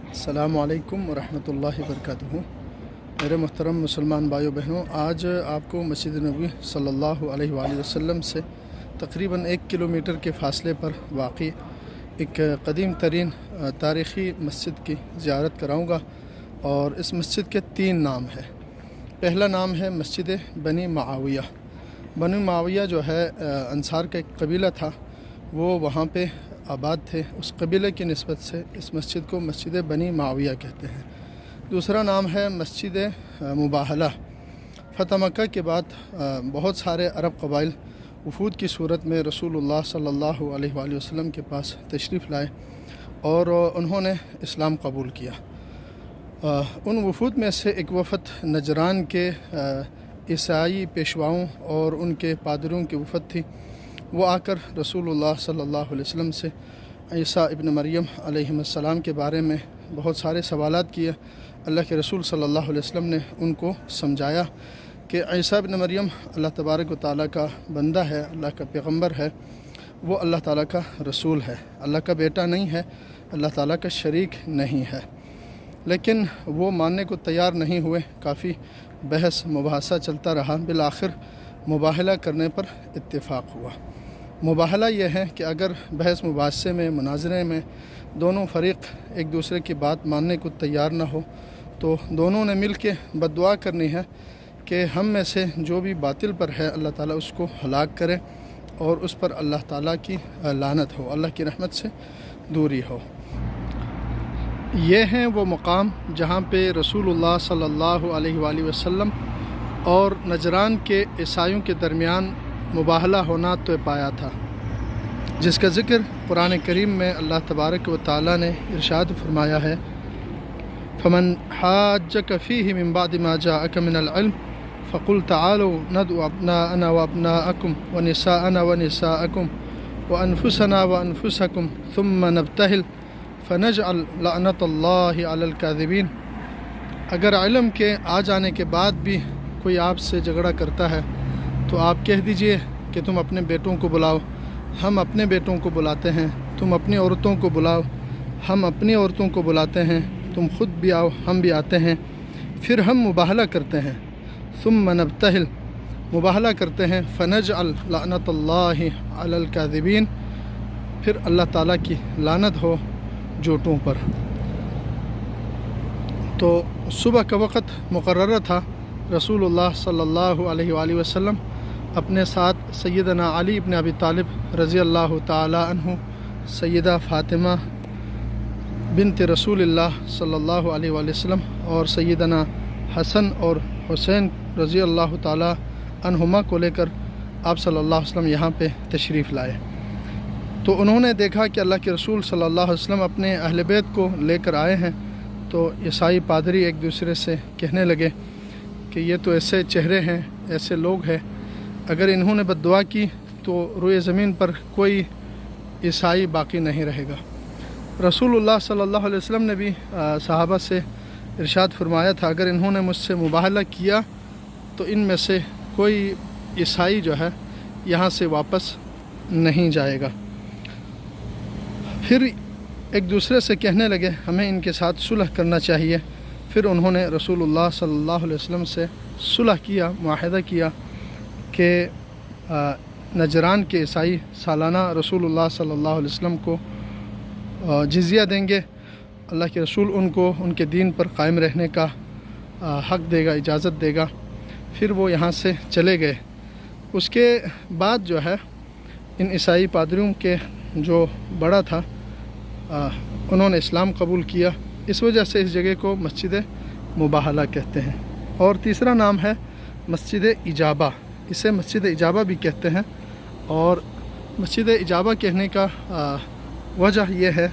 अस्सलामु अलैकुम वरहमतुल्लाहि वबरकातुहू। मेरे मोहतरम मुसलमान भाइयों बहनों, आज आपको मस्जिद नबवी सल्लल्लाहु अलैहि वसल्लम से तकरीबन 1 किलोमीटर के फ़ासले पर वाक़ई एक क़दीम तरीन तारीख़ी मस्जिद की ज़ियारत कराऊँगा। और इस मस्जिद के 3 नाम हैं। पहला नाम है मस्जिद बनी मुआविया। बनी मुआविया जो है अंसार का एक कबीला था, वो वहाँ पे आबाद थे। उस कबीले की निस्बत से इस मस्जिद को मस्जिद बनी मुआविया कहते हैं। दूसरा नाम है मस्जिद मुबाहला। फ़तह मक्का के बाद बहुत सारे अरब कबाइल वफूद की सूरत में रसूलुल्लाह सल्लल्लाहु अलैहि वसल्लम के पास तशरीफ़ लाए और उन्होंने इस्लाम कबूल किया। उन वफूद में से एक वफ़द नजरान के ईसाई पेशवाओं और उनके पादरियों की वफ़द थी। वो आकर रसूलुल्लाह सल्लल्लाहु अलैहि वसल्लम से ईसा इब्न मरियम अलैहिस्सलाम के बारे में बहुत सारे सवालात किए। अल्लाह के रसूल सल्लल्लाहु अलैहि वसल्लम ने उनको समझाया कि ईसा इब्न मरियम अल्लाह तबारक व तआला का बंदा है, अल्लाह का पैगम्बर है, वो अल्लाह ताला का रसूल है, अल्लाह का बेटा नहीं है, अल्लाह ताला का शरीक नहीं है। लेकिन वो मानने को तैयार नहीं हुए। काफ़ी बहस मुबाहसा चलता रहा। बिल आखिर मुबाहला करने पर इत्तेफाक हुआ। मुबाहला यह है कि अगर बहस मुबाहसे में, मुनाजरे में दोनों फ़रीक एक दूसरे की बात मानने को तैयार ना हो तो दोनों ने मिल के बद्दुआ करनी है कि हम में से जो भी बातिल पर है अल्लाह ताला उसको हलाक करे और उस पर अल्लाह ताला की लानत हो, अल्लाह की रहमत से दूरी हो। ये हैं वो मकाम जहाँ पे रसूलुल्लाह सल्लल्लाहु अलैहि वसल्लम और नजरान के ईसाइयों के दरमियान मुबाहला होना तो पाया था, जिसका ज़िक्र कुरान करीम में अल्लाह तबारक व तआला ने इरशाद फरमाया है, फ़मन हाज्जक फ़ीहि मिन बादि मा जाअक मिनल इल्म फ़क़ुल तआलू नदउ अब्नाअना व अब्नाअकुम व निसाअना व निसाअकुम व अनफुसना व अनफुसकुम थुम्मा नब्तहिल फ़नजअल लअनतल्लाहि अलल काज़िबीन। अगर इल्म के आ जाने के बाद भी कोई आपसे झगड़ा करता है तो आप कह दीजिए कि तुम अपने बेटों को बुलाओ, हम अपने बेटों को बुलाते हैं, तुम अपनी औरतों को बुलाओ, हम अपनी औरतों को बुलाते हैं, तुम ख़ुद भी आओ, हम भी आते हैं, फिर हम मुबाहला करते हैं। सुम्मा नब्तहिल, मुबाहला करते हैं, फ़नजअल लअनतल्लाहि अलल काज़िबीन, फिर अल्लाह ताला की लानत हो झूठों पर। तो सुबह का वक़्त मुकर्रर था। रसूलुल्लाह सल्लल्लाहु अलैहि वसल्लम अपने साथ सैयदना अली इब्न अबी तालिब रज़ी अल्लाह ताला अन्हु, सैयदा फ़ातिमा बिन्त रसूलुल्लाह सल्लल्लाहु अलैहि वसल्लम और सैयदना हसन और हुसैन रज़ी अल्लाह ताला अन्हुमा को लेकर आप सल्लल्लाहु अलैहि वसल्लम यहाँ पे तशरीफ़ लाए। तो उन्होंने देखा कि अल्लाह के रसूल सल्लल्लाहु अलैहि वसल्लम अपने अहले बैत को लेकर आए हैं। तो ईसाई पादरी एक दूसरे से कहने लगे कि ये तो ऐसे चेहरे हैं, ऐसे लोग हैं, अगर इन्होंने बद्दुआ की तो रुए ज़मीन पर कोई ईसाई बाकी नहीं रहेगा। रसूलुल्लाह सल्लल्लाहु अलैहि वसल्लम ने भी सहाबा से इरशाद फरमाया था, अगर इन्होंने मुझसे मुबाहला किया तो इनमें से कोई ईसाई जो है यहाँ से वापस नहीं जाएगा। फिर एक दूसरे से कहने लगे हमें इनके साथ सुलह करना चाहिए। फिर उन्होंने रसूलुल्लाह सल्लल्लाहु अलैहि वसल्लम से सुलह किया, मुआहदा किया कि नजरान के ईसाई सालाना रसूलुल्लाह सल्लल्लाहु अलैहि वसल्लम को जिज़िया देंगे। अल्लाह के रसूल उनको उनके दीन पर कायम रहने का हक़ देगा, इजाज़त देगा। फिर वो यहाँ से चले गए। उसके बाद जो है इन ईसाई पादरियों के जो बड़ा था उन्होंने इस्लाम कबूल किया। इस वजह से इस जगह को मस्जिद मुबाहला कहते हैं। और तीसरा नाम है मस्जिद इजाबा। इसे मस्जिद इजाबा भी कहते हैं। और मस्जिद इजाबा कहने का वजह यह है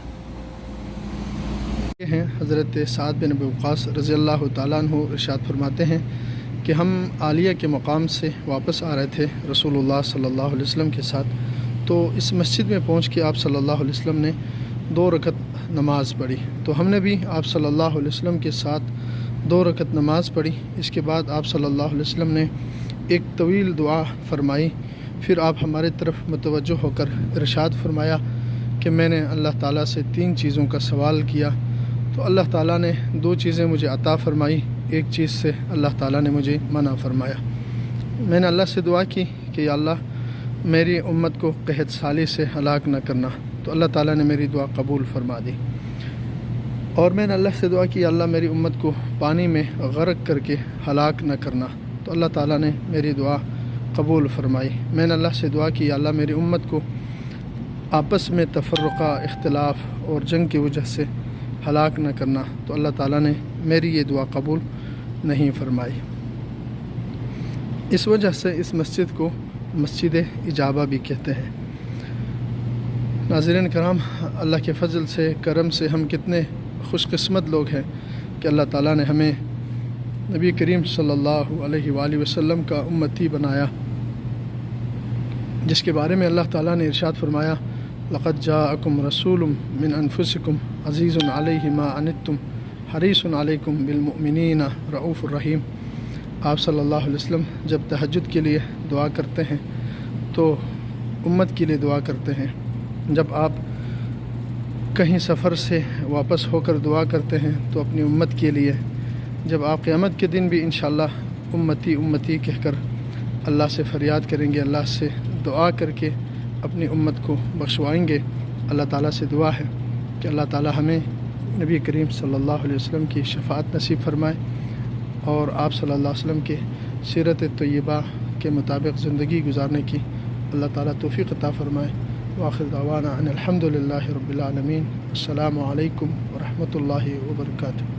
हज़रत साद बिन अबी वक़ास रज़ी अल्लाह ताला अन्हु इरशाद फरमाते हैं कि हम आलिया के मकाम से वापस आ रहे थे रसूलुल्लाह सल्लल्लाहु अलैहि वसल्लम के साथ। तो इस मस्जिद में पहुँच के आप सल्लल्लाहु अलैहि वसल्लम ने 2 रकत नमाज़ पढ़ी। तो हमने भी आप सल्लल्लाहु अलैहि वसल्लम के साथ 2 रकत नमाज़ पढ़ी। इसके बाद आप सल्लल्लाहु अलैहि वसल्लम ने एक तवील दुआ फरमाई। फिर आप हमारे तरफ मुतवज्जो होकर इरशाद फरमाया कि मैंने अल्लाह ताला से 3 चीज़ों का सवाल किया। تو اللہ تعالیٰ نے دو چیزیں مجھے عطا فرمائی، ایک چیز سے اللہ تعالیٰ نے مجھے منع فرمایا۔ میں نے اللہ سے دعا کی کہ یا اللہ میری امت کو قحط سالی سے ہلاک نہ کرنا، تو اللہ تعالیٰ نے میری دعا قبول فرما دی۔ اور میں نے اللہ سے دعا کی یا اللہ میری امت کو پانی میں غرق کر کے ہلاک نہ کرنا، تو اللہ تعالیٰ نے میری دعا قبول فرمائی۔ میں نے اللہ سے دعا کی یا اللہ میری امت کو آپس میں تفرقہ، اختلاف اور جنگ کی وجہ سے ہلاک نہ کرنا، تو اللہ تعالیٰ نے میری یہ دعا قبول نہیں فرمائی۔ اس وجہ سے اس مسجد کو مسجد اجابہ بھی کہتے ہیں۔ ناظرین کرام، اللہ کے فضل سے، کرم سے ہم کتنے خوش قسمت لوگ ہیں کہ اللہ تعالیٰ نے ہمیں نبی کریم صلی اللہ علیہ وآلہ وسلم کا امتی بنایا، جس کے بارے میں اللہ تعالیٰ نے ارشاد فرمایا لقد جاءکم رسول من انفسکم عزیز علیہ ما عنتم حریص علیکم بالمؤمنین رؤوف الرحیم۔ آپ صلی اللہ علیہ وسلم جب تہجد کے لیے دعا کرتے ہیں تو امت کے لیے دعا کرتے ہیں، جب آپ کہیں سفر سے واپس ہو کر دعا کرتے ہیں تو اپنی امت کے لیے، جب آپ قیامت کے دن بھی انشاءاللہ امتی امتی کہہ کر اللہ سے فریاد کریں گے، اللہ سے دعا کر کے اپنی امت کو بخشوائیں گے۔ اللہ تعالیٰ سے دعا ہے کہ اللہ تعالیٰ ہمیں نبی کریم صلی اللہ علیہ وسلم کی شفاعت نصیب فرمائے اور آپ صلی اللہ علیہ وسلم کے سیرت طیبہ کے مطابق زندگی گزارنے کی اللہ تعالیٰ توفیق عطا فرمائے۔ وآخر دعوانا ان الحمد للہ رب العالمین۔ السلام علیکم ورحمۃ اللہ وبرکاتہ۔